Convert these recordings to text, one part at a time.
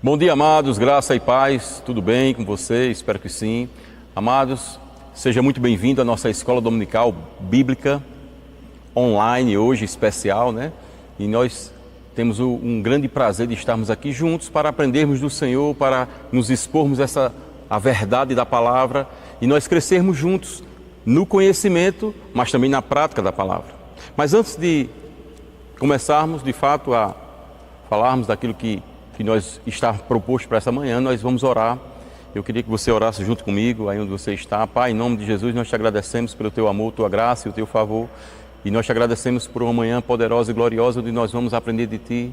Bom dia, amados, graça e paz, tudo bem com você? Espero que sim. Amados, seja muito bem-vindo à nossa escola dominical bíblica online, hoje especial, né? E nós temos um grande prazer de estarmos aqui juntos para aprendermos do Senhor, para nos expormos a verdade da palavra e nós crescermos juntos no conhecimento, mas também na prática da palavra. Mas antes de começarmos, de fato, a falarmos daquilo que nós está proposto para essa manhã, nós vamos orar. Eu queria que você orasse junto comigo, aí onde você está. Pai, em nome de Jesus, nós te agradecemos pelo teu amor, tua graça e o teu favor. E nós te agradecemos por uma manhã poderosa e gloriosa, onde nós vamos aprender de ti,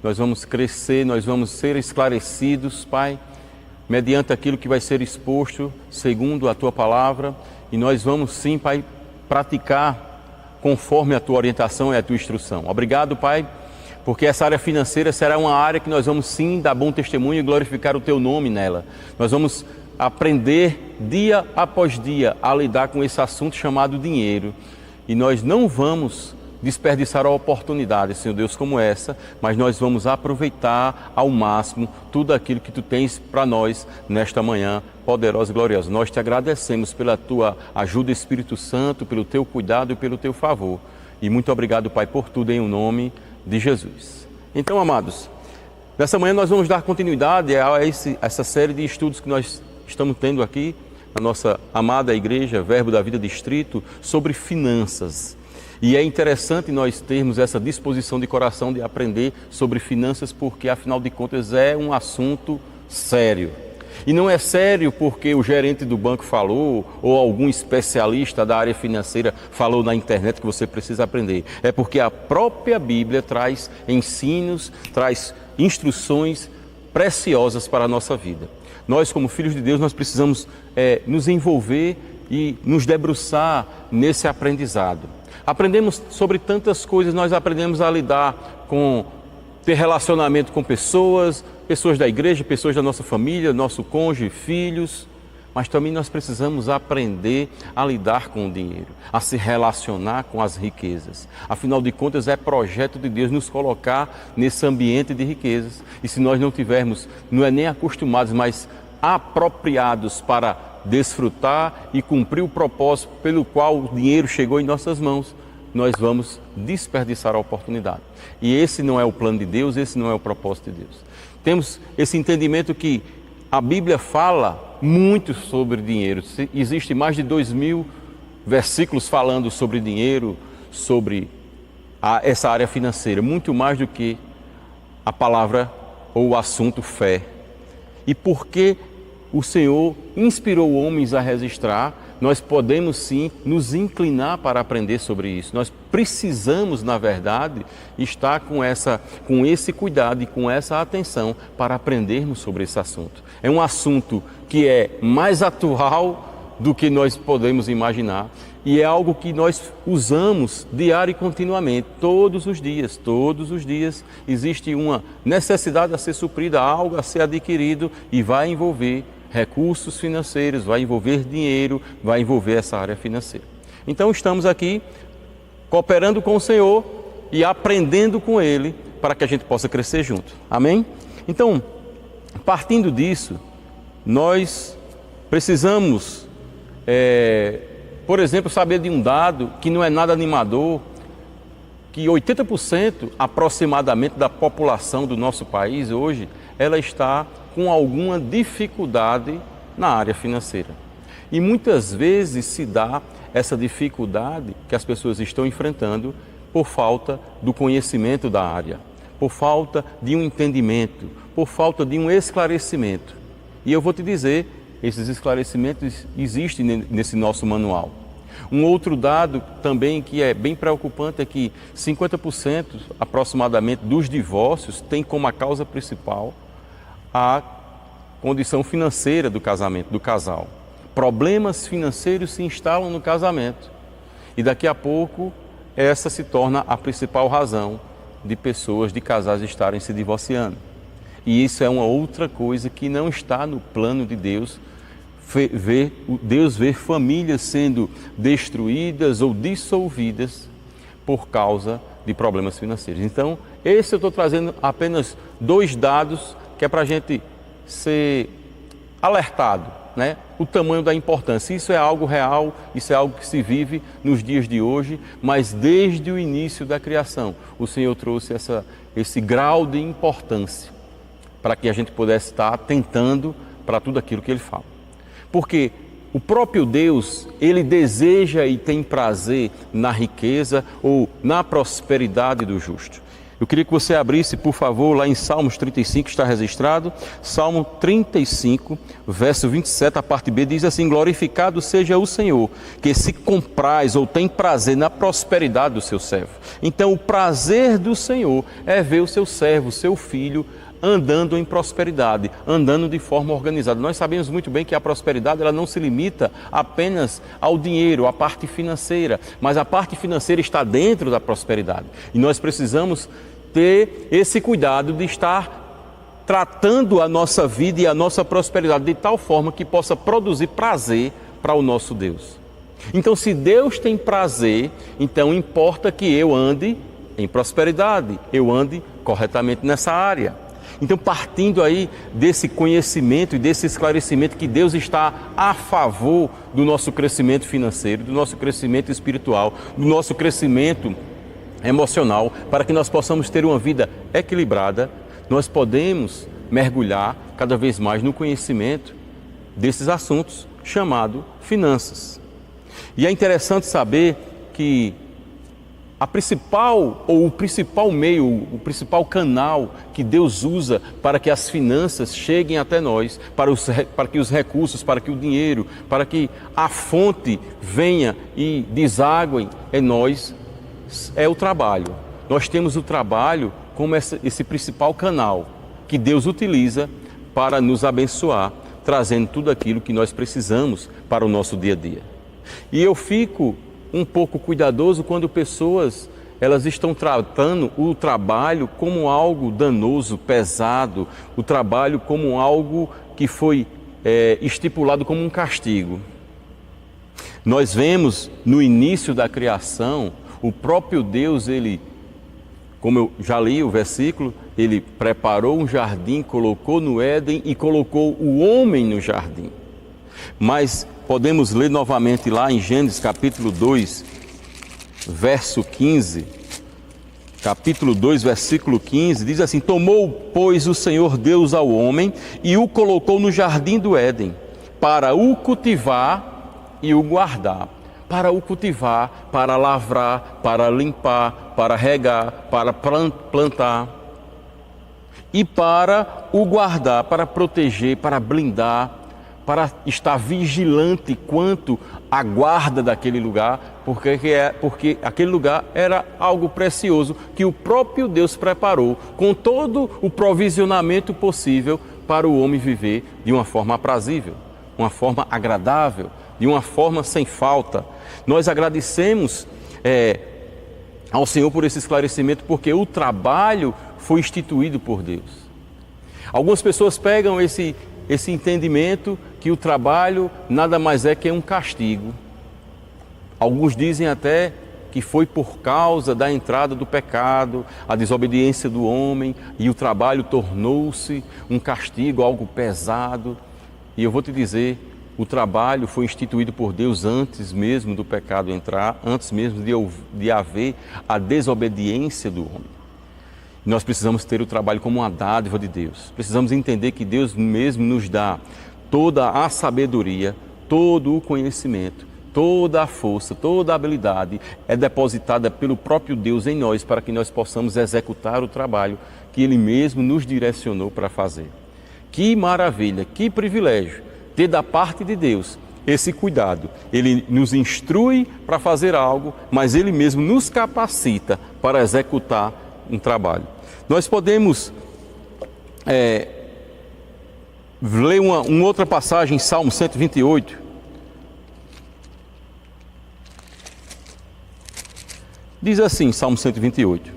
nós vamos crescer, nós vamos ser esclarecidos, Pai, mediante aquilo que vai ser exposto, segundo a tua palavra. E nós vamos sim, Pai, praticar conforme a tua orientação e a tua instrução. Obrigado, Pai, porque essa área financeira será uma área que nós vamos sim dar bom testemunho e glorificar o teu nome nela. Nós vamos aprender dia após dia a lidar com esse assunto chamado dinheiro. E nós não vamos desperdiçar a oportunidade, Senhor Deus, como essa, mas nós vamos aproveitar ao máximo tudo aquilo que tu tens para nós nesta manhã poderosa e gloriosa. Nós te agradecemos pela tua ajuda, Espírito Santo, pelo teu cuidado e pelo teu favor. E muito obrigado, Pai, por tudo em nome de Jesus. Então, amados, nessa manhã nós vamos dar continuidade a essa série de estudos que nós estamos tendo aqui na nossa amada igreja, Verbo da Vida Distrito, sobre finanças. E é interessante nós termos essa disposição de coração de aprender sobre finanças, porque afinal de contas é um assunto sério. E não é sério porque o gerente do banco falou ou algum especialista da área financeira falou na internet que você precisa aprender. É porque a própria Bíblia traz ensinos, traz instruções preciosas para a nossa vida. Nós, como filhos de Deus, nós precisamos nos envolver e nos debruçar nesse aprendizado. Aprendemos sobre tantas coisas, nós aprendemos a lidar com ter relacionamento com pessoas da igreja, pessoas da nossa família, nosso cônjuge, filhos, mas também nós precisamos aprender a lidar com o dinheiro, a se relacionar com as riquezas. Afinal de contas, é projeto de Deus nos colocar nesse ambiente de riquezas. E se nós não tivermos, não é nem acostumados, mas apropriados para desfrutar e cumprir o propósito pelo qual o dinheiro chegou em nossas mãos, nós vamos desperdiçar a oportunidade. E esse não é o plano de Deus, esse não é o propósito de Deus. Temos esse entendimento que a Bíblia fala muito sobre dinheiro. Existe mais de 2.000 versículos falando sobre dinheiro, sobre essa área financeira, muito mais do que a palavra ou o assunto fé. E porque o Senhor inspirou homens a registrar, nós podemos sim nos inclinar para aprender sobre isso. Nós precisamos, na verdade, estar com esse cuidado e com essa atenção para aprendermos sobre esse assunto. É um assunto que é mais atual do que nós podemos imaginar e é algo que nós usamos diário e continuamente, todos os dias. Todos os dias existe uma necessidade a ser suprida, algo a ser adquirido e vai envolver recursos financeiros, vai envolver dinheiro, vai envolver essa área financeira. Então estamos aqui cooperando com o Senhor e aprendendo com Ele para que a gente possa crescer junto. Amém? Então, partindo disso, nós precisamos, por exemplo, saber de um dado que não é nada animador, que 80% aproximadamente da população do nosso país hoje, ela está com alguma dificuldade na área financeira. E muitas vezes se dá essa dificuldade que as pessoas estão enfrentando por falta do conhecimento da área, por falta de um entendimento, por falta de um esclarecimento. E eu vou te dizer, esses esclarecimentos existem nesse nosso manual. Um outro dado também que é bem preocupante é que 50% aproximadamente dos divórcios tem como a causa principal a condição financeira do casamento, do casal. Problemas financeiros se instalam no casamento e daqui a pouco essa se torna a principal razão de pessoas, de casais estarem se divorciando. E isso é uma outra coisa que não está no plano de Deus. Deus vê famílias sendo destruídas ou dissolvidas por causa de problemas financeiros. Então, eu estou trazendo apenas 2 dados que é para a gente ser alertado, né? O tamanho da importância. Isso é algo real, isso é algo que se vive nos dias de hoje, mas desde o início da criação, o Senhor trouxe esse grau de importância para que a gente pudesse estar atentando para tudo aquilo que Ele fala. Porque o próprio Deus, Ele deseja e tem prazer na riqueza ou na prosperidade do justo. Eu queria que você abrisse, por favor, lá em Salmos 35, está registrado. Salmo 35, verso 27, a parte B, diz assim: glorificado seja o Senhor, que se compraz ou tem prazer na prosperidade do seu servo. Então, o prazer do Senhor é ver o seu servo, o seu filho, andando em prosperidade, andando de forma organizada. Nós sabemos muito bem que a prosperidade ela não se limita apenas ao dinheiro, à parte financeira, mas a parte financeira está dentro da prosperidade. E nós precisamos ter esse cuidado de estar tratando a nossa vida e a nossa prosperidade de tal forma que possa produzir prazer para o nosso Deus. Então, se Deus tem prazer, então importa que eu ande em prosperidade, eu ande corretamente nessa área. Então, partindo aí desse conhecimento e desse esclarecimento que Deus está a favor do nosso crescimento financeiro, do nosso crescimento espiritual, do nosso crescimento emocional, para que nós possamos ter uma vida equilibrada, nós podemos mergulhar cada vez mais no conhecimento desses assuntos chamado finanças. E é interessante saber que o principal meio, o principal canal que Deus usa para que as finanças cheguem até nós, para que os recursos, para que o dinheiro, para que a fonte venha e deságue em nós, é o trabalho. Nós temos o trabalho como esse principal canal que Deus utiliza para nos abençoar, trazendo tudo aquilo que nós precisamos para o nosso dia a dia. E eu fico um pouco cuidadoso quando pessoas elas estão tratando o trabalho como algo danoso, pesado, o trabalho como algo que foi estipulado como um castigo. Nós vemos no início da criação, o próprio Deus, Ele, como eu já li o versículo, Ele preparou um jardim, colocou no Éden e colocou o homem no jardim. Mas podemos ler novamente lá em Gênesis capítulo 2, verso 15. Capítulo 2, versículo 15, diz assim: tomou, pois, o Senhor Deus ao homem e o colocou no jardim do Éden, para o cultivar e o guardar. Para o cultivar, para lavrar, para limpar, para regar, para plantar. E para o guardar, para proteger, para blindar, para estar vigilante quanto à guarda daquele lugar, porque aquele lugar era algo precioso que o próprio Deus preparou com todo o provisionamento possível para o homem viver de uma forma aprazível, uma forma agradável, de uma forma sem falta. Nós agradecemos ao Senhor por esse esclarecimento, porque o trabalho foi instituído por Deus. Algumas pessoas pegam esse entendimento que o trabalho nada mais é que um castigo. Alguns dizem até que foi por causa da entrada do pecado, a desobediência do homem, e o trabalho tornou-se um castigo, algo pesado. E eu vou te dizer, o trabalho foi instituído por Deus antes mesmo do pecado entrar, antes mesmo de haver a desobediência do homem. Nós precisamos ter o trabalho como uma dádiva de Deus. Precisamos entender que Deus mesmo nos dá toda a sabedoria, todo o conhecimento, toda a força, toda a habilidade é depositada pelo próprio Deus em nós para que nós possamos executar o trabalho que Ele mesmo nos direcionou para fazer. Que maravilha, que privilégio ter da parte de Deus esse cuidado. Ele nos instrui para fazer algo, mas Ele mesmo nos capacita para executar um trabalho. Nós podemos ler uma outra passagem, Salmo 128. Diz assim, Salmo 128.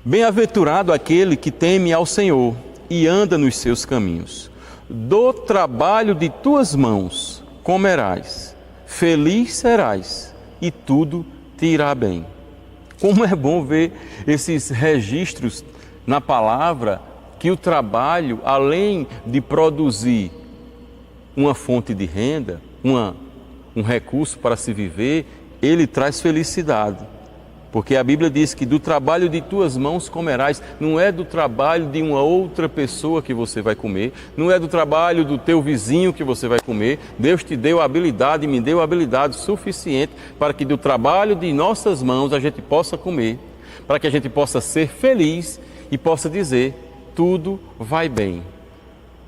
Bem-aventurado aquele que teme ao Senhor e anda nos seus caminhos. Do trabalho de tuas mãos comerás, feliz serás e tudo te irá bem. Como é bom ver esses registros na palavra que o trabalho, além de produzir uma fonte de renda, um recurso para se viver, ele traz felicidade. Porque a Bíblia diz que do trabalho de tuas mãos comerás. Não é do trabalho de uma outra pessoa que você vai comer, não é do trabalho do teu vizinho que você vai comer. Deus te deu a habilidade, me deu a habilidade suficiente para que do trabalho de nossas mãos a gente possa comer, para que a gente possa ser feliz e possa dizer, tudo vai bem.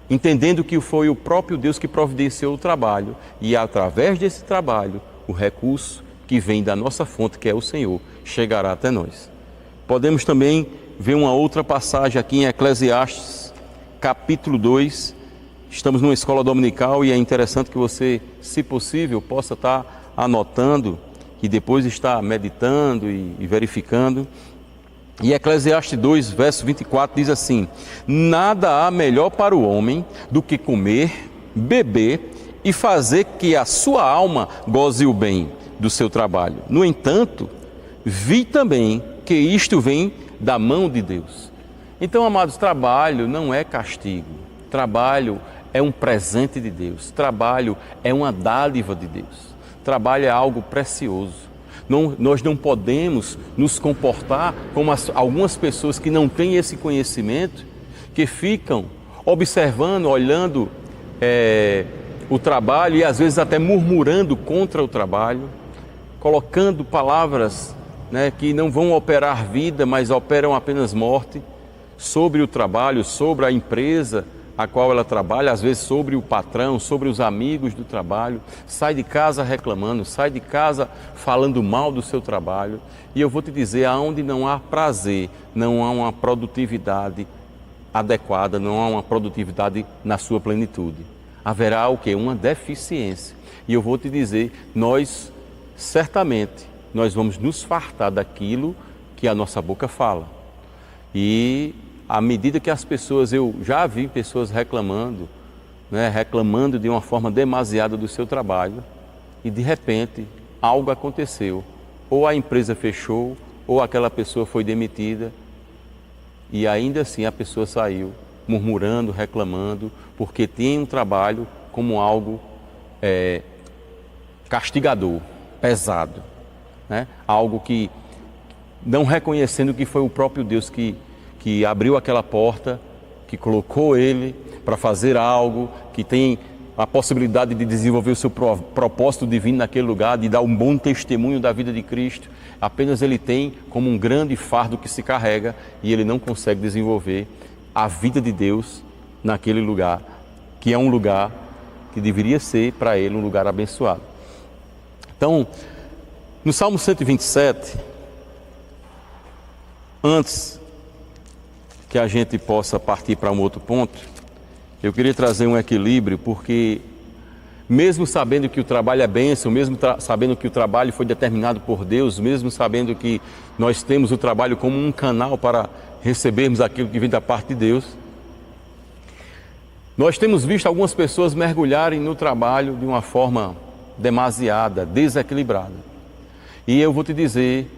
Entendendo que foi o próprio Deus que providenciou o trabalho e através desse trabalho, o recurso que vem da nossa fonte, que é o Senhor, chegará até nós. Podemos também ver uma outra passagem aqui em Eclesiastes, capítulo 2. Estamos numa escola dominical e é interessante que você, se possível, possa estar anotando e depois estar meditando e verificando. E Eclesiastes 2, verso 24 diz assim: nada há melhor para o homem do que comer, beber e fazer que a sua alma goze o bem do seu trabalho. No entanto, vi também que isto vem da mão de Deus. Então, amados, trabalho não é castigo. Trabalho é um presente de Deus. Trabalho é uma dádiva de Deus. Trabalho é algo precioso. Nós não podemos nos comportar como algumas pessoas que não têm esse conhecimento, que ficam observando, olhando o trabalho e às vezes até murmurando contra o trabalho, colocando palavras que não vão operar vida, mas operam apenas morte, sobre o trabalho, sobre a empresa a qual ela trabalha, às vezes sobre o patrão, sobre os amigos do trabalho. Sai de casa reclamando, sai de casa falando mal do seu trabalho. E eu vou te dizer, aonde não há prazer, não há uma produtividade adequada, não há uma produtividade na sua plenitude. Haverá o quê? Uma deficiência. E eu vou te dizer, certamente, nós vamos nos fartar daquilo que a nossa boca fala. E à medida que as pessoas, eu já vi pessoas reclamando de uma forma demasiada do seu trabalho, e de repente algo aconteceu, ou a empresa fechou, ou aquela pessoa foi demitida, e ainda assim a pessoa saiu murmurando, reclamando, porque tem um trabalho como algo castigador, pesado, algo que, não reconhecendo que foi o próprio Deus que abriu aquela porta, que colocou ele para fazer algo, que tem a possibilidade de desenvolver o seu propósito divino naquele lugar, de dar um bom testemunho da vida de Cristo. Apenas ele tem como um grande fardo que se carrega e ele não consegue desenvolver a vida de Deus naquele lugar, que é um lugar que deveria ser para ele um lugar abençoado. Então, no Salmo 127, antes que a gente possa partir para um outro ponto, eu queria trazer um equilíbrio, porque mesmo sabendo que o trabalho é bênção, mesmo sabendo que o trabalho foi determinado por Deus, mesmo sabendo que nós temos o trabalho como um canal para recebermos aquilo que vem da parte de Deus, nós temos visto algumas pessoas mergulharem no trabalho de uma forma demasiada, desequilibrada. E eu vou te dizer,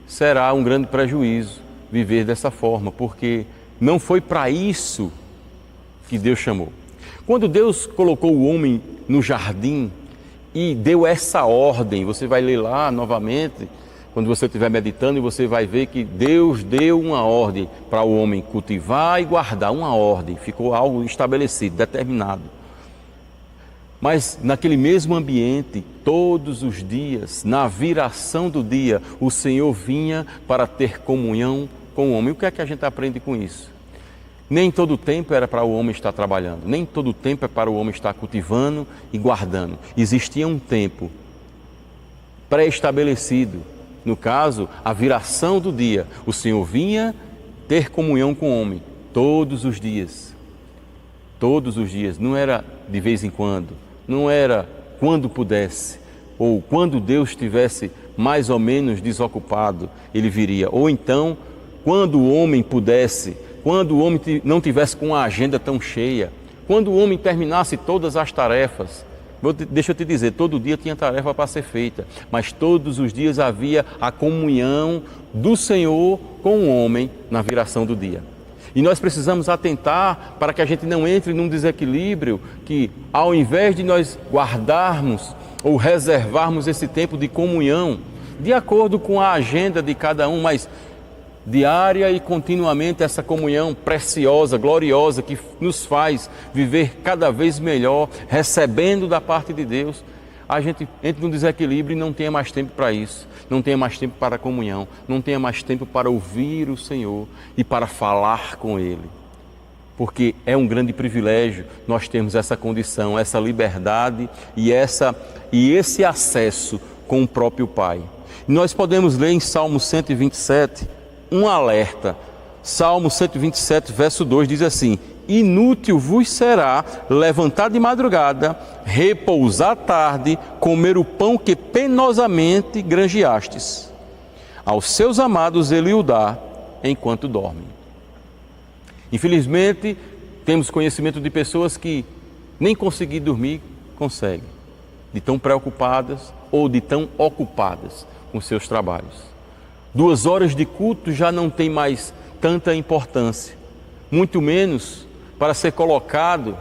será um grande prejuízo viver dessa forma, porque não foi para isso que Deus chamou. Quando Deus colocou o homem no jardim e deu essa ordem, você vai ler lá novamente, quando você estiver meditando, e você vai ver que Deus deu uma ordem para o homem cultivar e guardar, uma ordem, ficou algo estabelecido, determinado. Mas naquele mesmo ambiente, todos os dias, na viração do dia, o Senhor vinha para ter comunhão com o homem. O que é que a gente aprende com isso? Nem todo o tempo era para o homem estar trabalhando, nem todo o tempo é para o homem estar cultivando e guardando. Existia um tempo pré-estabelecido. No caso, a viração do dia, o Senhor vinha ter comunhão com o homem todos os dias. Todos os dias, não era de vez em quando, não era quando pudesse, ou quando Deus estivesse mais ou menos desocupado, ele viria. Ou então, quando o homem pudesse, quando o homem não tivesse com a agenda tão cheia, quando o homem terminasse todas as tarefas. Deixa eu te dizer, todo dia tinha tarefa para ser feita, mas todos os dias havia a comunhão do Senhor com o homem na viração do dia. E nós precisamos atentar para que a gente não entre num desequilíbrio que, ao invés de nós guardarmos ou reservarmos esse tempo de comunhão, de acordo com a agenda de cada um, mas diária e continuamente essa comunhão preciosa, gloriosa, que nos faz viver cada vez melhor, recebendo da parte de Deus, a gente entra num desequilíbrio e não tenha mais tempo para isso, não tenha mais tempo para a comunhão, não tenha mais tempo para ouvir o Senhor e para falar com Ele. Porque é um grande privilégio nós termos essa condição, essa liberdade e esse acesso com o próprio Pai. Nós podemos ler em Salmo 127 um alerta. Salmo 127, verso 2 diz assim: inútil vos será levantar de madrugada, repousar à tarde, comer o pão que penosamente granjeastes. Aos seus amados ele o dá enquanto dormem. Infelizmente, temos conhecimento de pessoas que nem conseguir dormir conseguem, de tão preocupadas ou de tão ocupadas com seus trabalhos. 2 horas de culto já não tem mais tanta importância, muito menos para ser colocado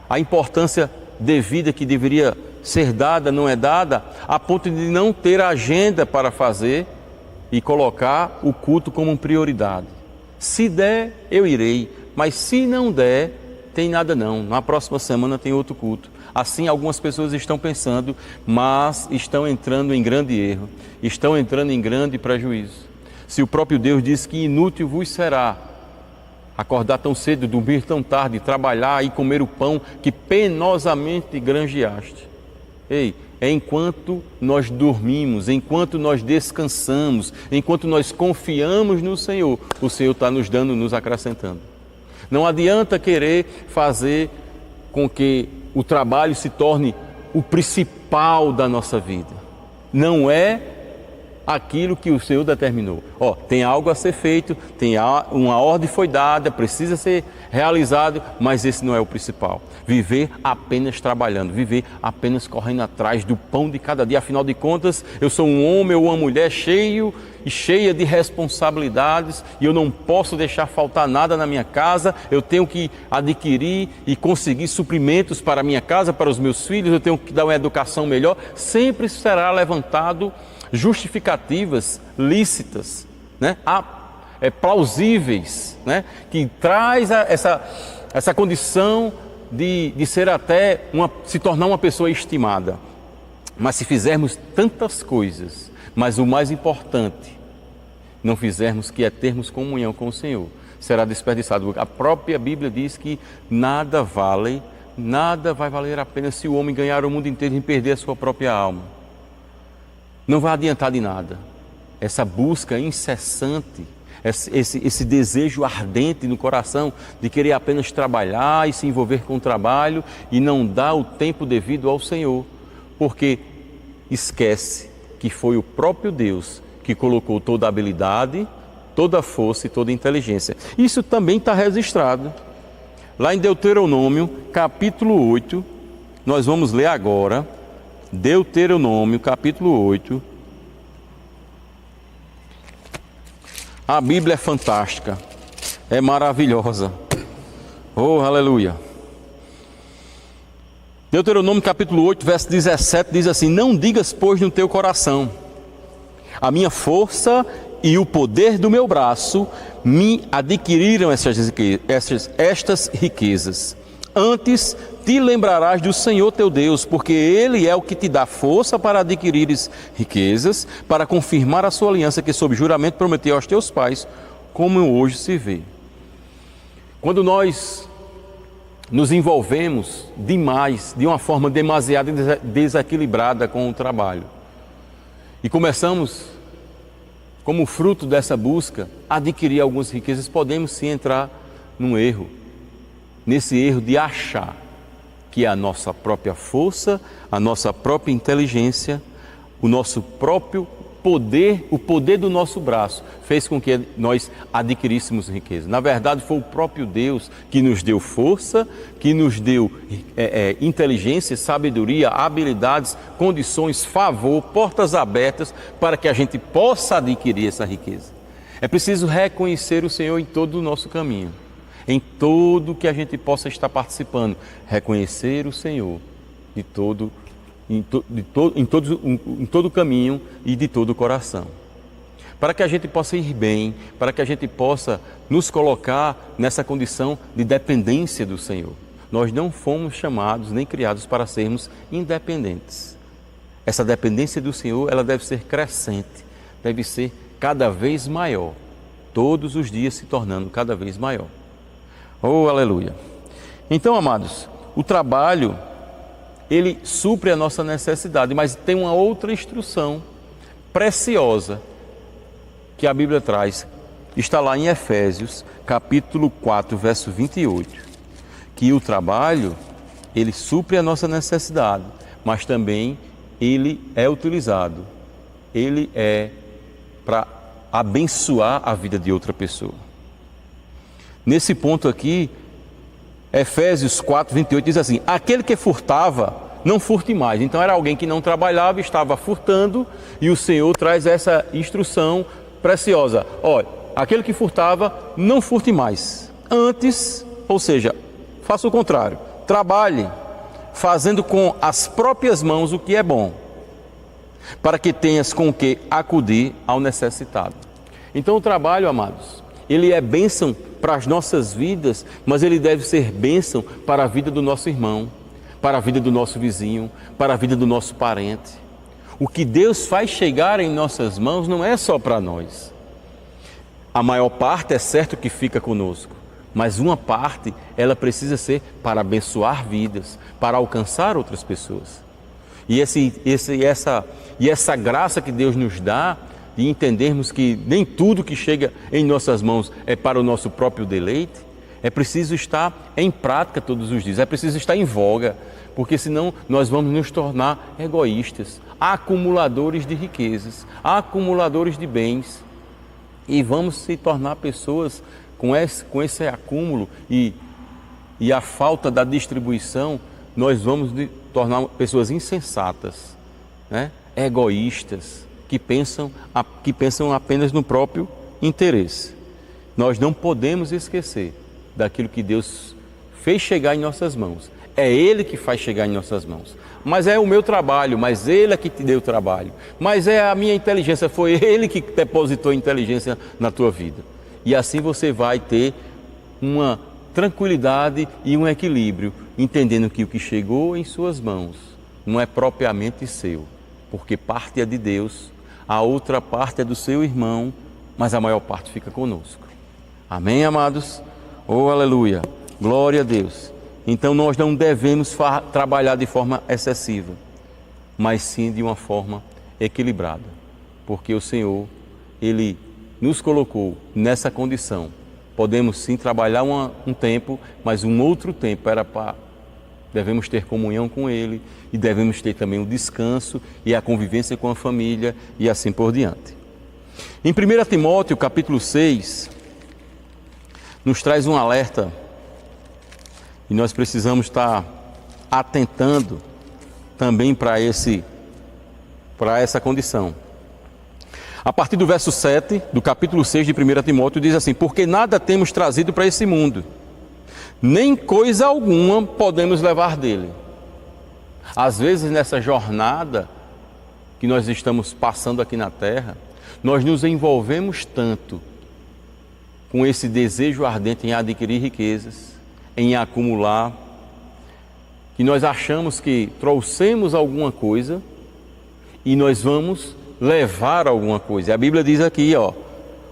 a importância devida que deveria ser dada, não é dada, a ponto de não ter agenda para fazer e colocar o culto como prioridade. Se der, eu irei, mas se não der, tem nada não, na próxima semana tem outro culto. Assim algumas pessoas estão pensando, mas estão entrando em grande erro, estão entrando em grande prejuízo. Se o próprio Deus diz que inútil vos será acordar tão cedo, dormir tão tarde, trabalhar e comer o pão que penosamente granjeaste. Ei, é enquanto nós dormimos, enquanto nós descansamos, enquanto nós confiamos no Senhor, o Senhor está nos dando, nos acrescentando. Não adianta querer fazer com que o trabalho se torne o principal da nossa vida. Não é aquilo que o Senhor determinou. Tem algo a ser feito, uma ordem foi dada, precisa ser realizado, mas esse não é o principal. Viver apenas trabalhando, viver apenas correndo atrás do pão de cada dia. Afinal de contas, eu sou um homem ou uma mulher cheia de responsabilidades e eu não posso deixar faltar nada na minha casa. Eu tenho que adquirir e conseguir suprimentos para a minha casa, para os meus filhos, eu tenho que dar uma educação melhor. Sempre será levantado justificativas lícitas, né? Plausíveis, né? Que traz essa condição de ser até se tornar uma pessoa estimada. Mas se fizermos tantas coisas, mas o mais importante, não fizermos, que é termos comunhão com o Senhor, será desperdiçado. A própria Bíblia diz que nada vai valer a pena se o homem ganhar o mundo inteiro e perder a sua própria alma. Não vai adiantar de nada. Essa busca incessante, esse desejo ardente no coração de querer apenas trabalhar e se envolver com o trabalho e não dar o tempo devido ao Senhor, porque esquece que foi o próprio Deus que colocou toda a habilidade, toda a força e toda a inteligência. Isso também está registrado lá em Deuteronômio, capítulo 8, nós vamos ler agora. Deuteronômio, capítulo 8. A Bíblia é fantástica, é maravilhosa. Oh, aleluia. Deuteronômio, capítulo 8, verso 17, diz assim: não digas, pois, no teu coração, a minha força e o poder do meu braço me adquiriram estas riquezas. Antes te lembrarás do Senhor teu Deus, porque Ele é o que te dá força para adquirires riquezas, para confirmar a sua aliança que sob juramento prometeu aos teus pais, como hoje se vê. Quando nós nos envolvemos demais, de uma forma demasiado desequilibrada com o trabalho, e começamos, como fruto dessa busca, a adquirir algumas riquezas, podemos sim entrar num erro, nesse erro de achar que a nossa própria força, a nossa própria inteligência, o nosso próprio poder, o poder do nosso braço, fez com que nós adquiríssemos riqueza. Na verdade, foi o próprio Deus que nos deu força, que nos deu inteligência, sabedoria, habilidades, condições, favor, portas abertas para que a gente possa adquirir essa riqueza. É preciso reconhecer o Senhor em todo o nosso caminho. em tudo que a gente possa estar participando, reconhecer o Senhor em todo o caminho e de todo o coração. Para que a gente possa ir bem, para que a gente possa nos colocar nessa condição de dependência do Senhor. Nós não fomos chamados nem criados para sermos independentes. Essa dependência do Senhor, ela deve ser crescente, deve ser cada vez maior, todos os dias se tornando cada vez maior. Oh, aleluia! Então, amados, o trabalho, ele supre a nossa necessidade, mas tem uma outra instrução preciosa que a Bíblia traz. Está lá em Efésios, capítulo 4, verso 28, que o trabalho, ele supre a nossa necessidade, mas também ele é utilizado, ele é para abençoar a vida de outra pessoa. Nesse ponto aqui, Efésios 4, 28 diz assim: aquele que furtava, não furte mais. Então era alguém que não trabalhava, estava furtando, e o Senhor traz essa instrução preciosa. Olha, aquele que furtava, não furte mais. Antes, ou seja, faça o contrário, trabalhe, fazendo com as próprias mãos o que é bom, para que tenhas com o que acudir ao necessitado. Então o trabalho, amados, ele é bênção para as nossas vidas, mas ele deve ser bênção para a vida do nosso irmão, para a vida do nosso vizinho, para a vida do nosso parente. O que Deus faz chegar em nossas mãos não é só para nós. A maior parte é certo que fica conosco, mas uma parte, ela precisa ser para abençoar vidas, para alcançar outras pessoas. E essa graça que Deus nos dá, de entendermos que nem tudo que chega em nossas mãos é para o nosso próprio deleite, é preciso estar em prática todos os dias, é preciso estar em voga, porque senão nós vamos nos tornar egoístas, acumuladores de riquezas, acumuladores de bens, e vamos se tornar pessoas com esse acúmulo e a falta da distribuição, nós vamos tornar pessoas insensatas, né? Egoístas, que pensam apenas no próprio interesse. Nós não podemos esquecer daquilo que Deus fez chegar em nossas mãos. É Ele que faz chegar em nossas mãos. Mas é o meu trabalho, mas Ele é que te deu o trabalho. Mas é a minha inteligência, foi Ele que depositou a inteligência na tua vida. E assim você vai ter uma tranquilidade e um equilíbrio, entendendo que o que chegou em suas mãos não é propriamente seu, porque parte é de Deus, a outra parte é do seu irmão, mas a maior parte fica conosco. Amém, amados? Oh, aleluia! Glória a Deus! Então nós não devemos trabalhar de forma excessiva, mas sim de uma forma equilibrada, porque o Senhor, Ele nos colocou nessa condição. Podemos sim trabalhar um tempo, mas um outro tempo devemos ter comunhão com Ele e devemos ter também o descanso e a convivência com a família e assim por diante. Em 1 Timóteo, capítulo 6, nos traz um alerta e nós precisamos estar atentando também para essa condição. A partir do verso 7 do capítulo 6 de 1 Timóteo diz assim: porque nada temos trazido para esse mundo, nem coisa alguma podemos levar dele. Às vezes nessa jornada que nós estamos passando aqui na terra, nós nos envolvemos tanto com esse desejo ardente em adquirir riquezas, em acumular, que nós achamos que trouxemos alguma coisa e nós vamos levar alguma coisa. A Bíblia diz aqui,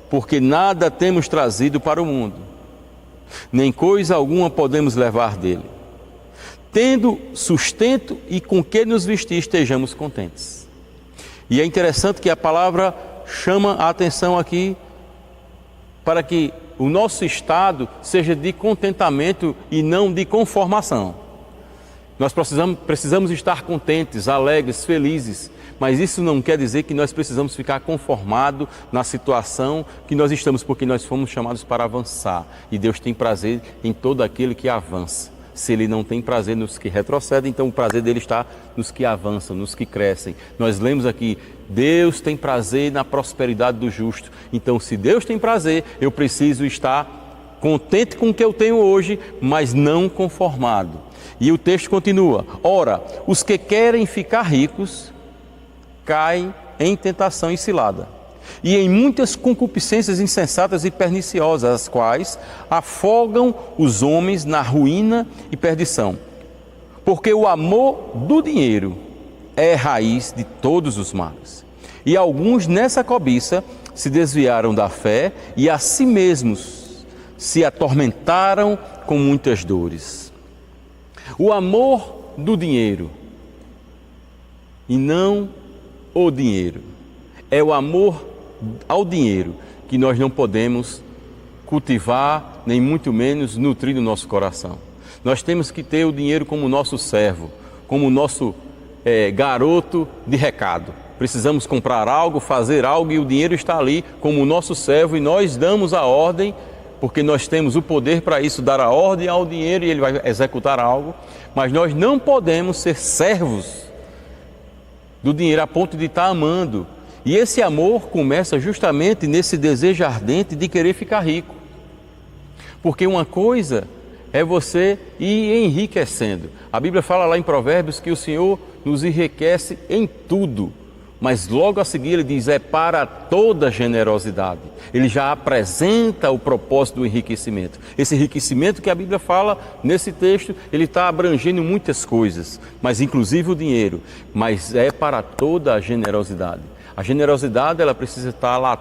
porque nada temos trazido para o mundo, nem coisa alguma podemos levar dele. Tendo sustento e com que nos vestir, estejamos contentes. E é interessante que a palavra chama a atenção aqui para que o nosso estado seja de contentamento e não de conformação. Nós precisamos estar contentes, alegres, felizes, mas isso não quer dizer que nós precisamos ficar conformados na situação que nós estamos, porque nós fomos chamados para avançar. E Deus tem prazer em todo aquele que avança. Se Ele não tem prazer nos que retrocedem, então o prazer dele está nos que avançam, nos que crescem. Nós lemos aqui, Deus tem prazer na prosperidade do justo. Então, se Deus tem prazer, eu preciso estar contente com o que eu tenho hoje, mas não conformado. E o texto continua: ora, os que querem ficar ricos caem em tentação e cilada, e em muitas concupiscências insensatas e perniciosas, as quais afogam os homens na ruína e perdição. Porque o amor do dinheiro é raiz de todos os males. E alguns nessa cobiça se desviaram da fé e a si mesmos se atormentaram com muitas dores. O amor do dinheiro e não o dinheiro. É o amor ao dinheiro que nós não podemos cultivar, nem muito menos nutrir no nosso coração. Nós temos que ter o dinheiro como nosso servo, como nosso garoto de recado. Precisamos comprar algo, fazer algo, e o dinheiro está ali como nosso servo, e nós damos a ordem, porque nós temos o poder para isso, dar a ordem ao dinheiro e ele vai executar algo. Mas nós não podemos ser servos do dinheiro a ponto de estar amando. E esse amor começa justamente nesse desejo ardente de querer ficar rico. Porque uma coisa é você ir enriquecendo. A Bíblia fala lá em Provérbios que o Senhor nos enriquece em tudo. Mas logo a seguir ele diz, é para toda generosidade. Ele já apresenta o propósito do enriquecimento. Esse enriquecimento que a Bíblia fala nesse texto, ele está abrangendo muitas coisas, mas inclusive o dinheiro. Mas é para toda a generosidade. A generosidade, ela precisa estar lá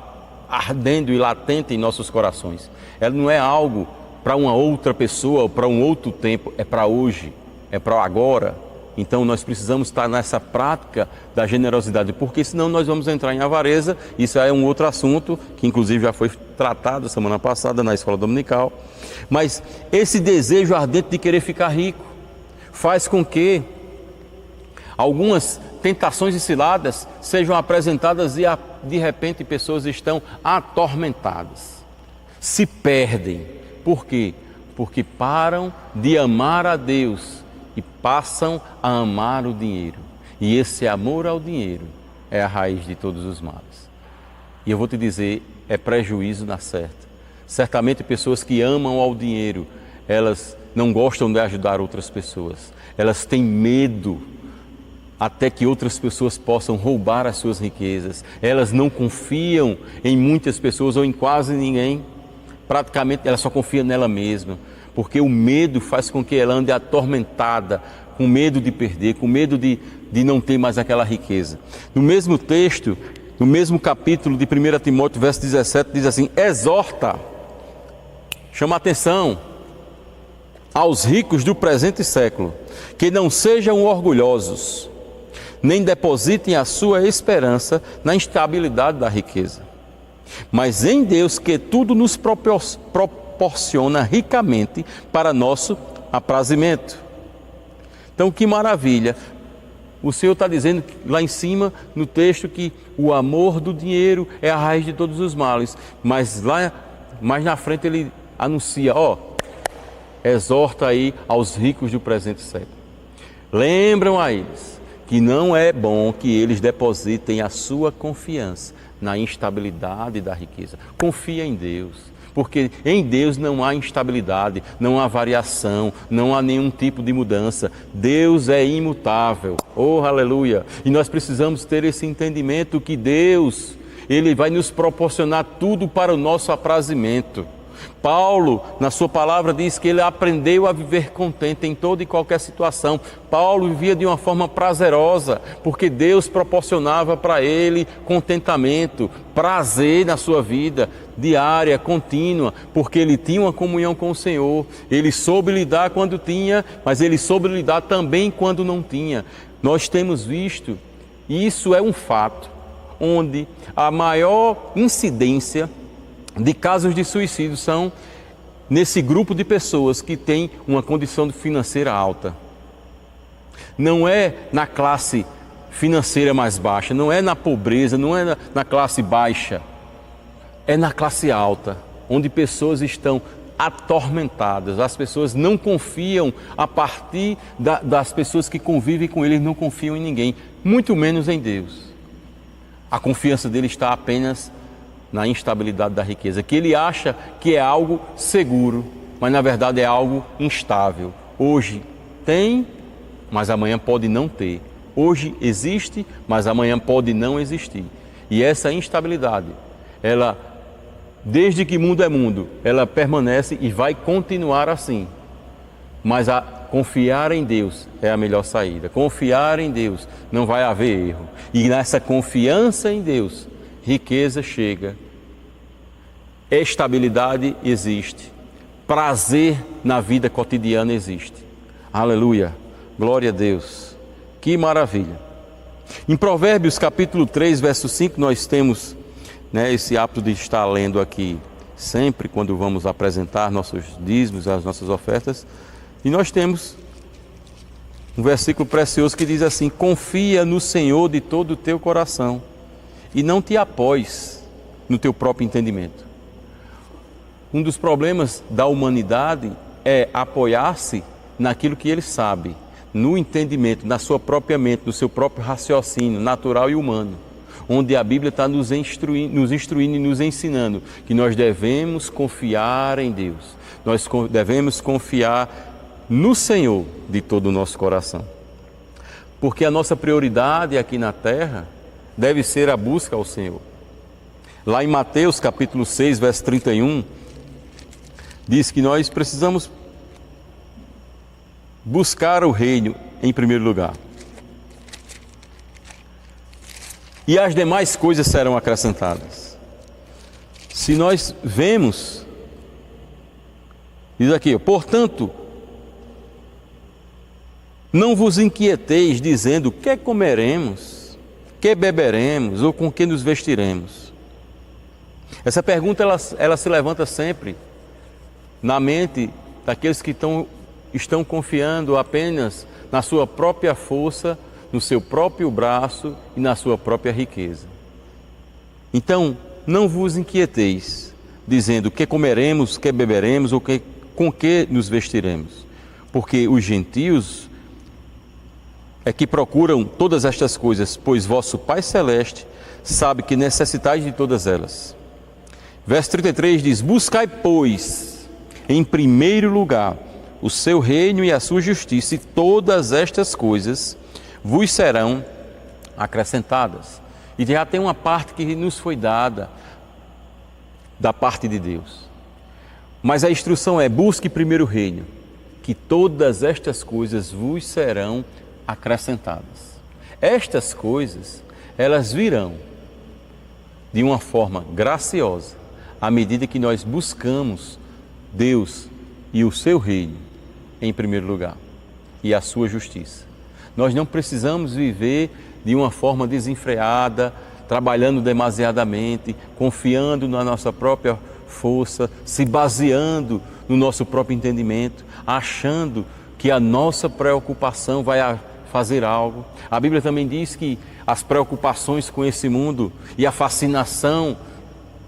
ardendo e latente em nossos corações. Ela não é algo para uma outra pessoa ou para um outro tempo, é para hoje, é para agora. Então nós precisamos estar nessa prática da generosidade, porque senão nós vamos entrar em avareza. Isso é um outro assunto, que inclusive já foi tratado semana passada na escola dominical. Mas esse desejo ardente de querer ficar rico faz com que algumas tentações e ciladas sejam apresentadas e de repente pessoas estão atormentadas, se perdem. Por quê? Porque param de amar a Deus e passam a amar o dinheiro. E esse amor ao dinheiro é a raiz de todos os males. E eu vou te dizer, é prejuízo na certa. Certamente pessoas que amam ao dinheiro, elas não gostam de ajudar outras pessoas. Elas têm medo até que outras pessoas possam roubar as suas riquezas. Elas não confiam em muitas pessoas ou em quase ninguém. Praticamente ela só confia nela mesma. Porque o medo faz com que ela ande atormentada, com medo de perder, com medo de não ter mais aquela riqueza. No mesmo texto, no mesmo capítulo de 1 Timóteo, verso 17, diz assim: exorta, chama a atenção aos ricos do presente século, que não sejam orgulhosos, nem depositem a sua esperança na instabilidade da riqueza, mas em Deus, que tudo nos proporciona ricamente para nosso aprazimento. Então, que maravilha! O Senhor está dizendo lá em cima no texto que o amor do dinheiro é a raiz de todos os males, mas lá mais na frente ele anuncia, exorta aí aos ricos do presente século. Lembram a eles que não é bom que eles depositem a sua confiança na instabilidade da riqueza. Confia em Deus. Porque em Deus não há instabilidade, não há variação, não há nenhum tipo de mudança. Deus é imutável. Oh, aleluia! E nós precisamos ter esse entendimento que Deus, Ele vai nos proporcionar tudo para o nosso aprazimento. Paulo, na sua palavra, diz que ele aprendeu a viver contente em toda e qualquer situação. Paulo vivia de uma forma prazerosa, porque Deus proporcionava para ele contentamento, prazer na sua vida diária, contínua, porque ele tinha uma comunhão com o Senhor. Ele soube lidar quando tinha, mas ele soube lidar também quando não tinha. Nós temos visto, e isso é um fato, onde a maior incidência de casos de suicídio são nesse grupo de pessoas que têm uma condição financeira alta. Não é na classe financeira mais baixa, não é na pobreza, não é na classe baixa, é na classe alta, onde pessoas estão atormentadas, as pessoas não confiam, a partir das pessoas que convivem com eles, não confiam em ninguém, muito menos em Deus. A confiança dele está apenas na instabilidade da riqueza, que ele acha que é algo seguro, mas na verdade é algo instável. Hoje tem, mas amanhã pode não ter. Hoje existe, mas amanhã pode não existir. E essa instabilidade, ela, desde que mundo é mundo, ela permanece e vai continuar assim. Mas confiar em Deus é a melhor saída. Confiar em Deus, não vai haver erro. E nessa confiança em Deus, riqueza chega, estabilidade existe, prazer na vida cotidiana existe. Aleluia, glória a Deus, que maravilha. Em Provérbios capítulo 3, verso 5, nós temos esse hábito de estar lendo aqui sempre quando vamos apresentar nossos dízimos, as nossas ofertas. E nós temos um versículo precioso que diz assim: confia no Senhor de todo o teu coração e não te apoies no teu próprio entendimento. Um dos problemas da humanidade é apoiar-se naquilo que ele sabe, no entendimento, na sua própria mente, no seu próprio raciocínio natural e humano, onde a Bíblia está nos instruindo e nos ensinando que nós devemos confiar em Deus, nós devemos confiar no Senhor de todo o nosso coração, porque a nossa prioridade aqui na terra deve ser a busca ao Senhor. Lá em Mateus capítulo 6, verso 31, diz que nós precisamos buscar o reino em primeiro lugar, e as demais coisas serão acrescentadas. Se nós vemos, diz aqui, portanto, não vos inquieteis dizendo: que comeremos, que beberemos ou com que nos vestiremos. Essa pergunta ela se levanta sempre na mente daqueles que estão confiando apenas na sua própria força, no seu próprio braço e na sua própria riqueza. Então, não vos inquieteis dizendo: que comeremos, que beberemos ou com que nos vestiremos. Porque os gentios é que procuram todas estas coisas, pois vosso Pai Celeste sabe que necessitais de todas elas. Verso 33 diz: buscai, pois, em primeiro lugar o seu reino e a sua justiça, e todas estas coisas vos serão acrescentadas. E já tem uma parte que nos foi dada da parte de Deus. Mas a instrução é: busque primeiro o reino, que todas estas coisas vos serão acrescentadas. Estas coisas, elas virão de uma forma graciosa, à medida que nós buscamos Deus e o seu reino em primeiro lugar, e a sua justiça. Nós não precisamos viver de uma forma desenfreada, trabalhando demasiadamente, confiando na nossa própria força, se baseando no nosso próprio entendimento, achando que a nossa preocupação vai fazer algo. A Bíblia também diz que as preocupações com esse mundo e a fascinação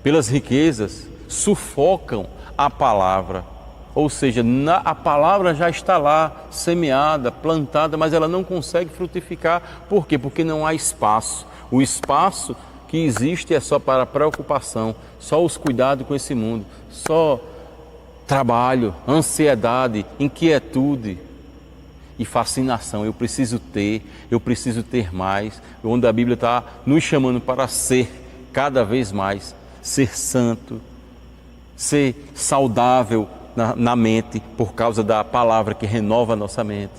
pelas riquezas sufocam a palavra. Ou seja, a palavra já está lá, semeada, plantada, mas ela não consegue frutificar. Por quê? Porque não há espaço. O espaço que existe é só para preocupação, só os cuidados com esse mundo, só trabalho, ansiedade, inquietude e fascinação. Eu preciso ter mais, onde a Bíblia está nos chamando para ser cada vez mais, ser santo, ser saudável na mente, por causa da palavra que renova a nossa mente,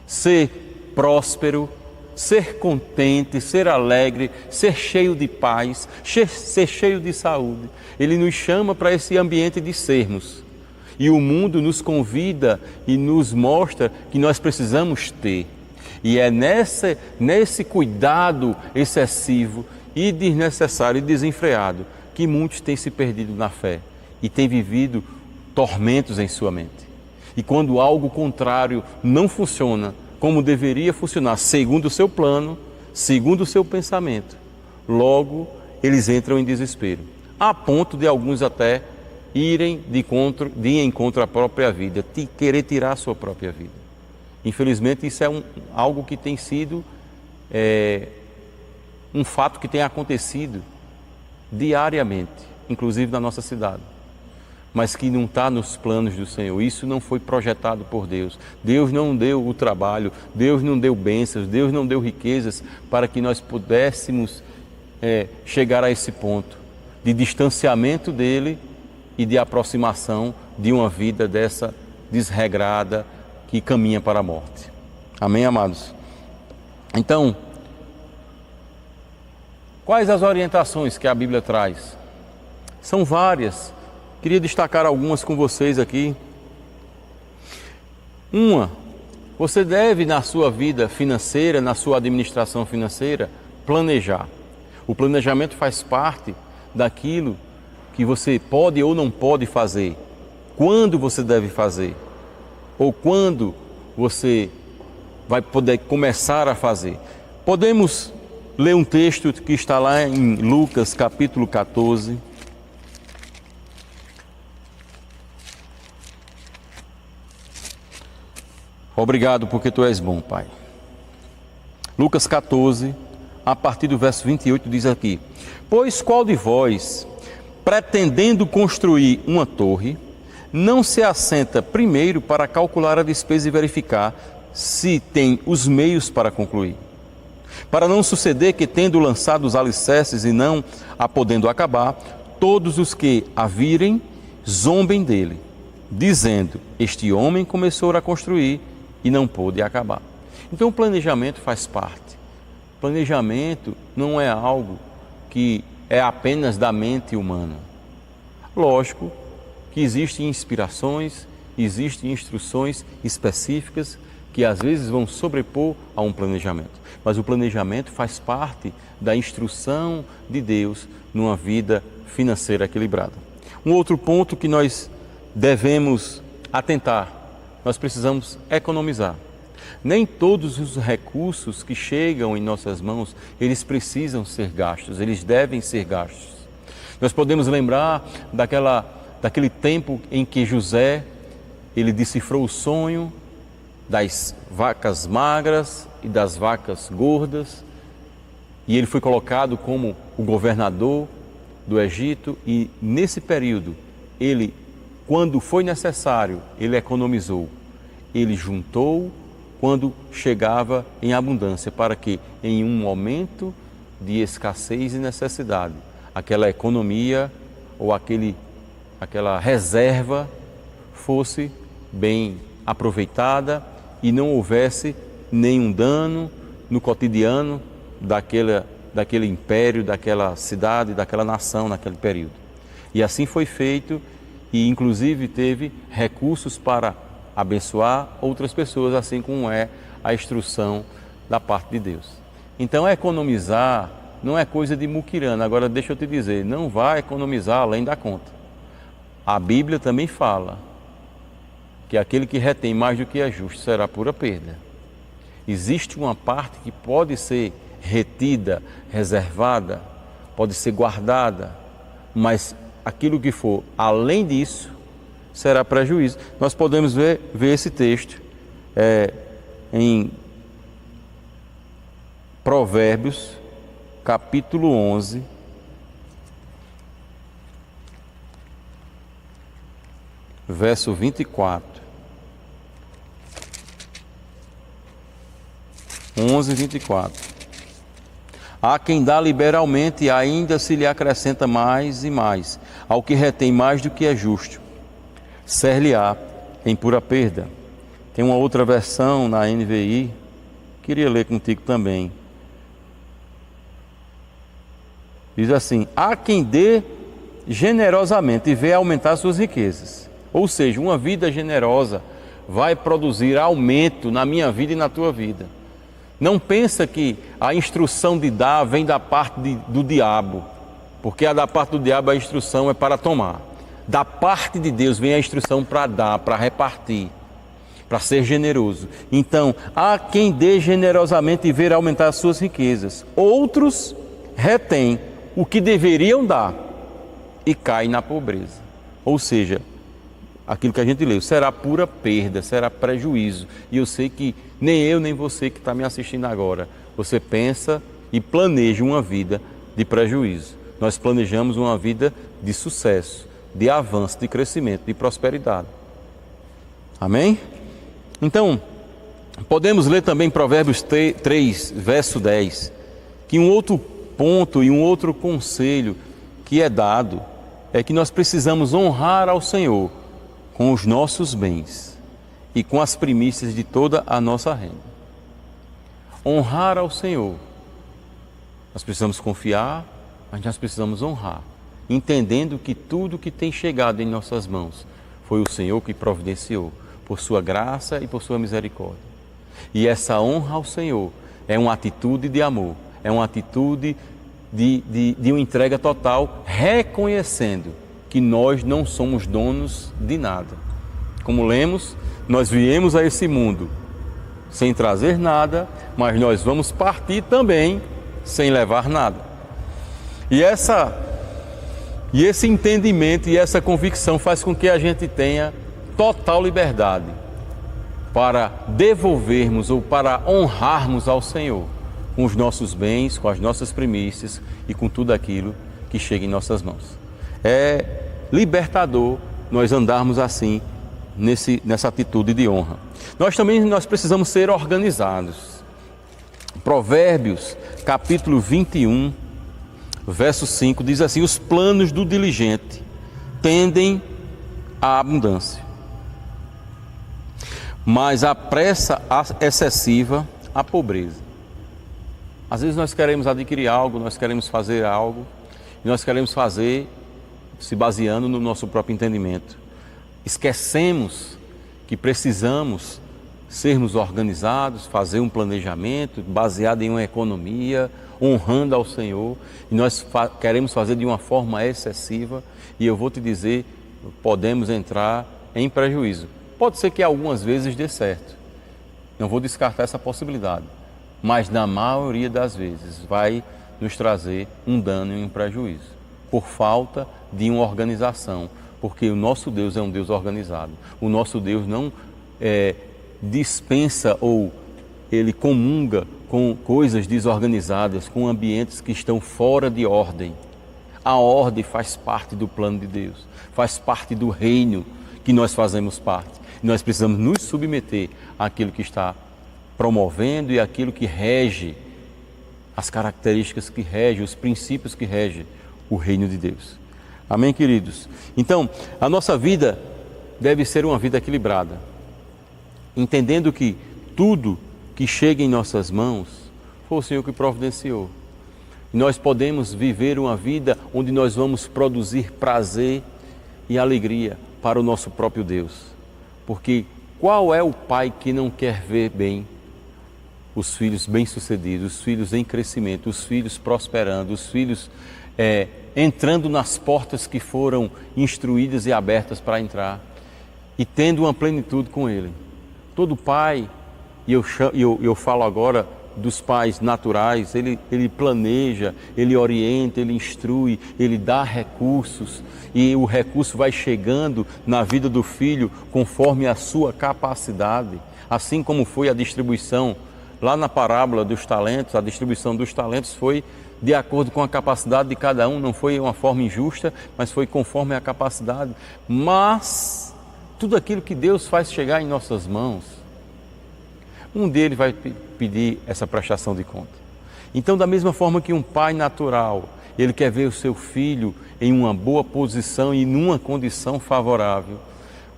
ser próspero, ser contente, ser alegre, ser cheio de paz, ser cheio de saúde. Ele nos chama para esse ambiente de sermos. E o mundo nos convida e nos mostra que nós precisamos ter. E é nesse cuidado excessivo e desnecessário e desenfreado que muitos têm se perdido na fé e têm vivido tormentos em sua mente. E quando algo contrário não funciona como deveria funcionar, segundo o seu plano, segundo o seu pensamento, logo eles entram em desespero, a ponto de alguns até irem de encontro à própria vida, querer tirar a sua própria vida. Infelizmente, isso é algo que tem sido um fato que tem acontecido diariamente, inclusive na nossa cidade, mas que não está nos planos do Senhor. Isso não foi projetado por Deus. Deus não deu o trabalho, Deus não deu bênçãos, Deus não deu riquezas para que nós pudéssemos chegar a esse ponto de distanciamento dele e de aproximação de uma vida dessa desregrada que caminha para a morte. Amém, amados? Então, quais as orientações que a Bíblia traz? São várias. Queria destacar algumas com vocês aqui. Uma, você deve na sua vida financeira, na sua administração financeira, planejar. O planejamento faz parte daquilo que você pode ou não pode fazer, quando você deve fazer, ou quando você vai poder começar a fazer. Podemos ler um texto que está lá em Lucas capítulo 14. Obrigado porque Tu és bom, Pai. Lucas 14, a partir do verso 28, diz aqui: Pois qual de vós, pretendendo construir uma torre, não se assenta primeiro para calcular a despesa e verificar se tem os meios para concluir? Para não suceder que, tendo lançado os alicerces e não a podendo acabar, todos os que a virem zombem dele, dizendo: Este homem começou a construir e não pôde acabar. Então o planejamento faz parte. Planejamento não é algo que é apenas da mente humana. Lógico que existem inspirações, existem instruções específicas que às vezes vão sobrepor a um planejamento. Mas o planejamento faz parte da instrução de Deus numa vida financeira equilibrada. Um outro ponto que nós devemos atentar: nós precisamos economizar. Nem todos os recursos que chegam em nossas mãos, eles precisam ser gastos, eles devem ser gastos. Nós podemos lembrar daquele tempo em que José, ele decifrou o sonho das vacas magras e das vacas gordas, e ele foi colocado como o governador do Egito, e nesse período, ele, quando foi necessário, ele economizou, ele juntou quando chegava em abundância, para que em um momento de escassez e necessidade, aquela economia ou aquela reserva fosse bem aproveitada e não houvesse nenhum dano no cotidiano daquele império, daquela cidade, daquela nação naquele período. E assim foi feito, e inclusive teve recursos para abençoar outras pessoas, assim como é a instrução da parte de Deus. Então economizar não é coisa de muquirana. Agora deixa eu te dizer, não vai economizar além da conta. A Bíblia também fala que aquele que retém mais do que é justo será pura perda. Existe uma parte que pode ser retida, reservada, pode ser guardada, mas aquilo que for além disso será prejuízo. Nós podemos ver esse texto em Provérbios, capítulo 11, verso 24. 11, 24. Há quem dá liberalmente e ainda se lhe acrescenta mais e mais. Ao que retém mais do que é justo, ser-lhe-á em pura perda. Tem uma outra versão na NVI, queria ler contigo também. Diz assim: há quem dê generosamente e vê aumentar suas riquezas. Ou seja, uma vida generosa vai produzir aumento na minha vida e na tua vida. Não pensa que a instrução de dar vem da parte do diabo, porque a da parte do diabo a instrução é para tomar. Da parte de Deus vem a instrução para dar, para repartir, para ser generoso. Então, há quem dê generosamente e ver aumentar as suas riquezas. Outros retêm o que deveriam dar e caem na pobreza. Ou seja, aquilo que a gente leu, será pura perda, será prejuízo. E eu sei que nem eu, nem você que está me assistindo agora, você pensa e planeja uma vida de prejuízo. nós planejamos uma vida de sucesso, de avanço, de crescimento, de prosperidade. Amém? Então, podemos ler também Provérbios 3, verso 10, que um outro ponto e um outro conselho que é dado é que nós precisamos honrar ao Senhor com os nossos bens e com as primícias de toda a nossa renda. Honrar ao Senhor. Nós precisamos confiar, mas nós precisamos honrar, entendendo que tudo que tem chegado em nossas mãos foi o Senhor que providenciou, por sua graça e por sua misericórdia. E essa honra ao Senhor é uma atitude de amor, é uma atitude de uma entrega total, reconhecendo que nós não somos donos de nada. Como lemos, nós viemos a esse mundo sem trazer nada, mas nós vamos partir também sem levar nada. E esse entendimento e essa convicção faz com que a gente tenha total liberdade para devolvermos ou para honrarmos ao Senhor com os nossos bens, com as nossas primícias e com tudo aquilo que chega em nossas mãos. É libertador nós andarmos assim, nessa atitude de honra. Nós precisamos ser organizados. Provérbios, capítulo 21, verso 5, diz assim: os planos do diligente tendem à abundância, mas a pressa excessiva à pobreza. Às vezes nós queremos adquirir algo, nós queremos fazer algo, e nós queremos fazer se baseando no nosso próprio entendimento. Esquecemos que precisamos sermos organizados, fazer um planejamento baseado em uma economia, honrando ao Senhor, e nós queremos fazer de uma forma excessiva, e eu vou te dizer, podemos entrar em prejuízo. Pode ser que algumas vezes dê certo, não vou descartar essa possibilidade, mas na maioria das vezes vai nos trazer um dano e um prejuízo, por falta de uma organização, porque o nosso Deus é um Deus organizado. O nosso Deus não dispensa ou Ele comunga com coisas desorganizadas, com ambientes que estão fora de ordem. A ordem faz parte do plano de Deus, faz parte do reino que nós fazemos parte. Nós precisamos nos submeter àquilo que está promovendo e àquilo que rege, as características que regem, os princípios que regem o reino de Deus. Amém, queridos? Então, a nossa vida deve ser uma vida equilibrada, entendendo que tudo que chega em nossas mãos foi o Senhor que providenciou. E nós podemos viver uma vida onde nós vamos produzir prazer e alegria para o nosso próprio Deus. Porque qual é o pai que não quer ver bem os filhos bem-sucedidos, os filhos em crescimento, os filhos prosperando, os filhos entrando nas portas que foram instruídas e abertas para entrar e tendo uma plenitude com Ele? Todo pai, e eu falo agora dos pais naturais, ele planeja, ele orienta, ele instrui, ele dá recursos, e o recurso vai chegando na vida do filho conforme a sua capacidade, assim como foi a distribuição lá na parábola dos talentos. A distribuição dos talentos foi de acordo com a capacidade de cada um, não foi uma forma injusta, mas foi conforme a capacidade. Mas tudo aquilo que Deus faz chegar em nossas mãos, um deles vai pedir essa prestação de conta. Então, da mesma forma que um pai natural, ele quer ver o seu filho em uma boa posição e numa condição favorável,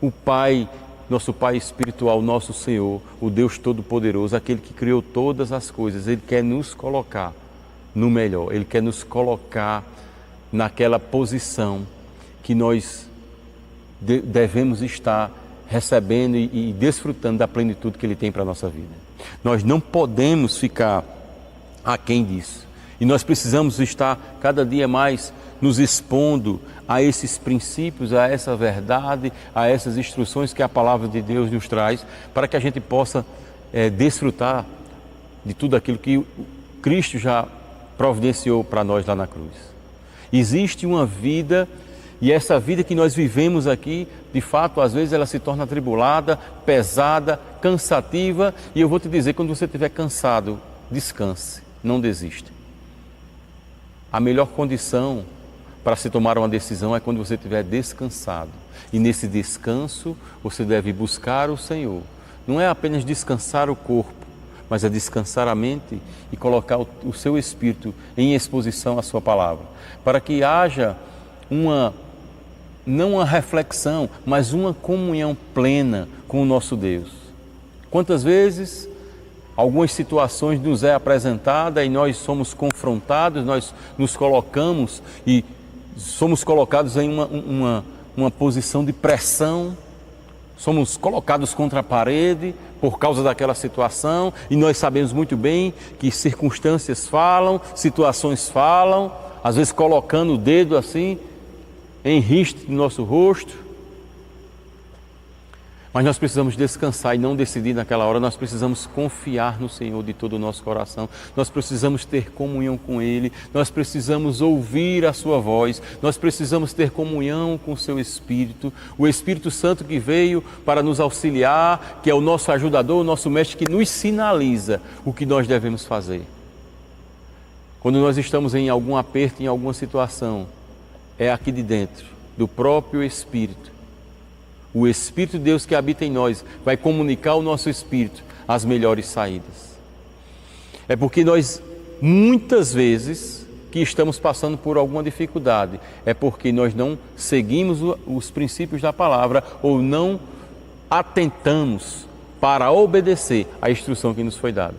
o Pai, nosso Pai espiritual, nosso Senhor, o Deus Todo-Poderoso, aquele que criou todas as coisas, Ele quer nos colocar no melhor, Ele quer nos colocar naquela posição que nós devemos estar recebendo e desfrutando da plenitude que Ele tem para a nossa vida. Nós não podemos ficar aquém disso. E nós precisamos estar cada dia mais nos expondo a esses princípios, a essa verdade, a essas instruções que a Palavra de Deus nos traz, para que a gente possa desfrutar de tudo aquilo que Cristo já providenciou para nós lá na cruz. Existe uma vida, e essa vida que nós vivemos aqui, de fato, às vezes ela se torna atribulada, pesada, cansativa, e eu vou te dizer, quando você estiver cansado, descanse, não desista. A melhor condição para se tomar uma decisão é quando você estiver descansado. E nesse descanso você deve buscar o Senhor. Não é apenas descansar o corpo, mas é descansar a mente e colocar o seu espírito em exposição à sua palavra. Para que haja não uma reflexão, mas uma comunhão plena com o nosso Deus. Quantas vezes algumas situações nos é apresentada e nós somos confrontados, nós nos colocamos e somos colocados em uma posição de pressão, somos colocados contra a parede por causa daquela situação e nós sabemos muito bem que circunstâncias falam, situações falam, às vezes colocando o dedo assim em riste do nosso rosto. Mas nós precisamos descansar e não decidir naquela hora, nós precisamos confiar no Senhor de todo o nosso coração, nós precisamos ter comunhão com Ele, nós precisamos ouvir a Sua voz, nós precisamos ter comunhão com o Seu Espírito, o Espírito Santo que veio para nos auxiliar, que é o nosso ajudador, o nosso mestre, que nos sinaliza o que nós devemos fazer. Quando nós estamos em algum aperto, em alguma situação, é aqui de dentro, do próprio Espírito. O Espírito de Deus que habita em nós vai comunicar ao nosso espírito as melhores saídas. É porque nós, muitas vezes, que estamos passando por alguma dificuldade, é porque nós não seguimos os princípios da palavra ou não atentamos para obedecer à instrução que nos foi dada.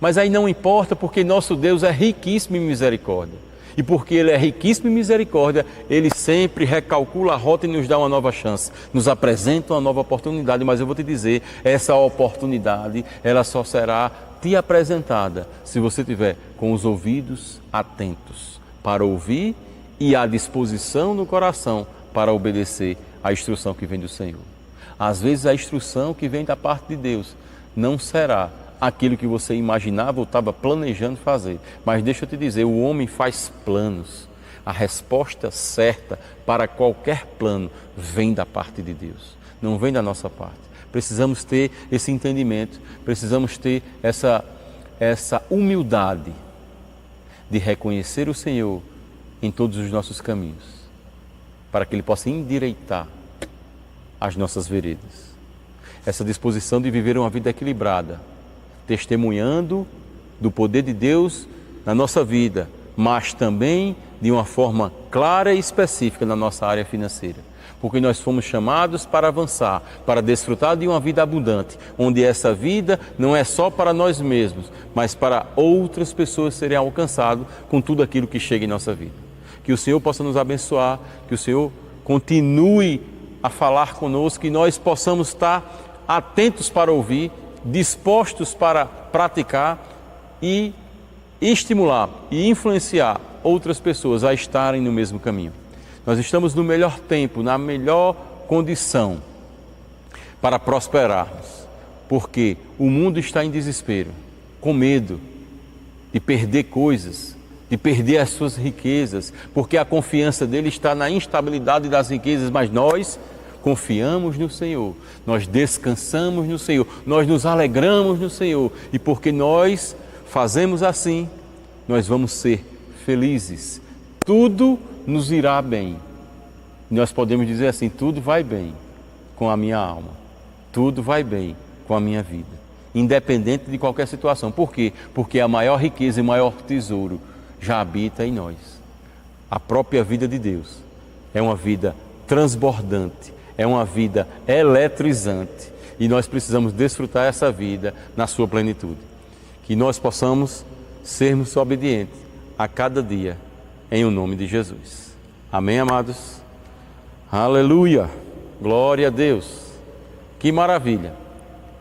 Mas aí não importa, porque nosso Deus é riquíssimo em misericórdia. E porque Ele é riquíssimo em misericórdia, Ele sempre recalcula a rota e nos dá uma nova chance, nos apresenta uma nova oportunidade. Mas eu vou te dizer, essa oportunidade, ela só será te apresentada se você tiver com os ouvidos atentos para ouvir e a disposição no coração para obedecer à instrução que vem do Senhor. Às vezes a instrução que vem da parte de Deus não será aquilo que você imaginava ou estava planejando fazer. Mas deixa eu te dizer, o homem faz planos. A resposta certa para qualquer plano vem da parte de Deus, não vem da nossa parte. Precisamos ter esse entendimento, precisamos ter essa humildade de reconhecer o Senhor em todos os nossos caminhos, para que Ele possa endireitar as nossas veredas. Essa disposição de viver uma vida equilibrada, testemunhando do poder de Deus na nossa vida, mas também de uma forma clara e específica na nossa área financeira. Porque nós fomos chamados para avançar, para desfrutar de uma vida abundante, onde essa vida não é só para nós mesmos, mas para outras pessoas serem alcançadas com tudo aquilo que chega em nossa vida. Que o Senhor possa nos abençoar, que o Senhor continue a falar conosco, que nós possamos estar atentos para ouvir, dispostos para praticar e estimular e influenciar outras pessoas a estarem no mesmo caminho. Nós estamos no melhor tempo, na melhor condição para prosperarmos, porque o mundo está em desespero, com medo de perder coisas, de perder as suas riquezas, porque a confiança dele está na instabilidade das riquezas, mas nós confiamos no Senhor, nós descansamos no Senhor, nós nos alegramos no Senhor, e porque nós fazemos assim, nós vamos ser felizes, tudo nos irá bem. Nós podemos dizer assim, tudo vai bem com a minha alma, tudo vai bem com a minha vida, independente de qualquer situação. Por quê? Porque a maior riqueza e o maior tesouro já habita em nós. A própria vida de Deus é uma vida transbordante, é uma vida eletrizante e nós precisamos desfrutar essa vida na sua plenitude. Que nós possamos sermos obedientes a cada dia, em o nome de Jesus. Amém, amados? Aleluia! Glória a Deus! Que maravilha!